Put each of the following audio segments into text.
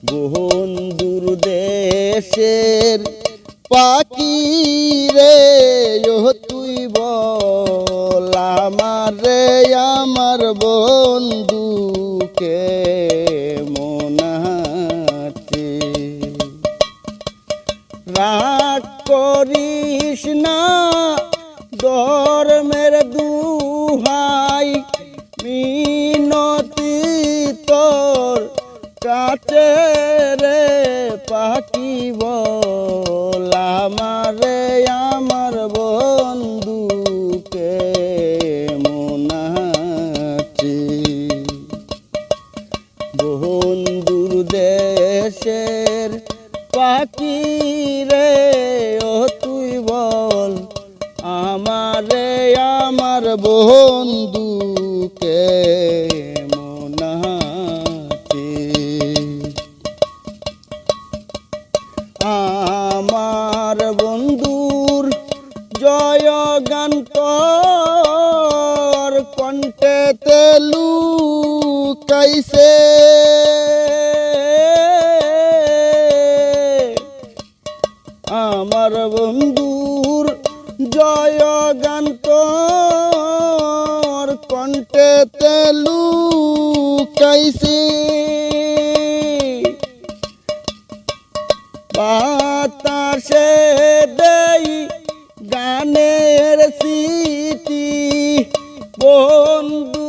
বন্ধুর দেশের পাখি রে ও তুই বল আমার রে আমার বন্ধুকে মনাতে রাগ করিস না ধর্মের দুহাই মিনতি তোর কাছে রে পাখি বল আমার রে আমার বন্ধুকে মনাতে বন্ধুর দেশের পাখি রে ও তুই বল আমার রে আমার বন্ধুকে মনাতে আমার বন্ধুর জয় গান তোর কণ্ঠেতে লুকাইছে আমার বন্ধুর জয় গান তোর কণ্ঠেতে লুকাইছে বাতাসে দেই গানের স্মৃতি বন্ধু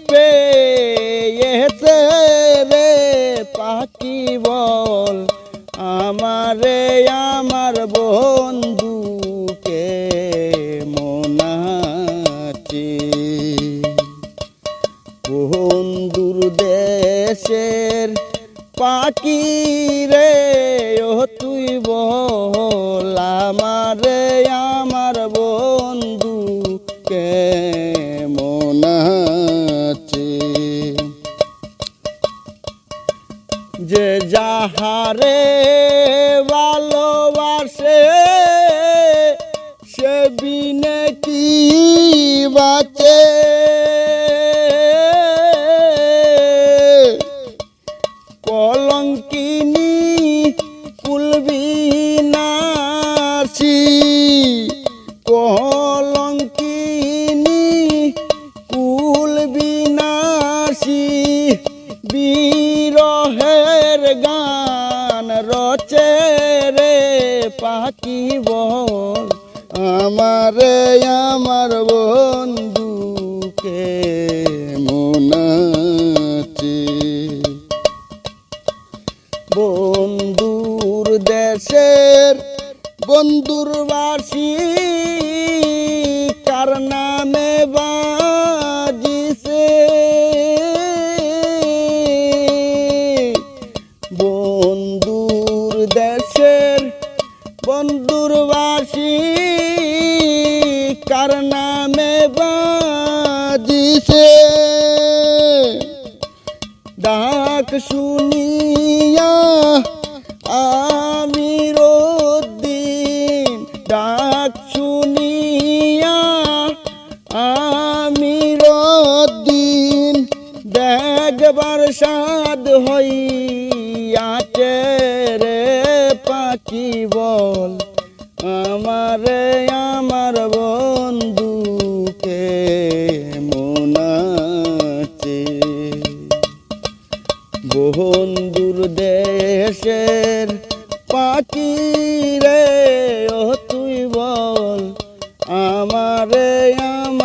পেয়েছে রে পাখি বল আমারে আমার বন্ধুকে মনাতে বন্ধুর দেশের পাখি রে ও তুই বল আমারে আমার বন্ধুকে মনাতে যে যাহারে ভালোবাসে সে বিনে কি বাঁচে কলঙ্কিনী কুলবিনাশী কলঙ্কিনী কুলবিনাশী বিরহের গান রচে রে পাখি বল আমারে আমার বন্ধুকে মনাতে বন্ধুর দেশের বন্ধুর বাসি কার নামে বাজিছে বন্ধুর দেশের বন্ধুর বাসি কার নামে বাজিছে ডাক শুনিয়া আমির উদ্দিন ডাক শুনিয়া আমির উদ্দিন দেখবার সাদ হইয়াছে রে পাখি বল আমারে আমার বন্ধুকে মনাতে বন্ধুর দেশের পাখি রে ও তুই বল আমারে আমার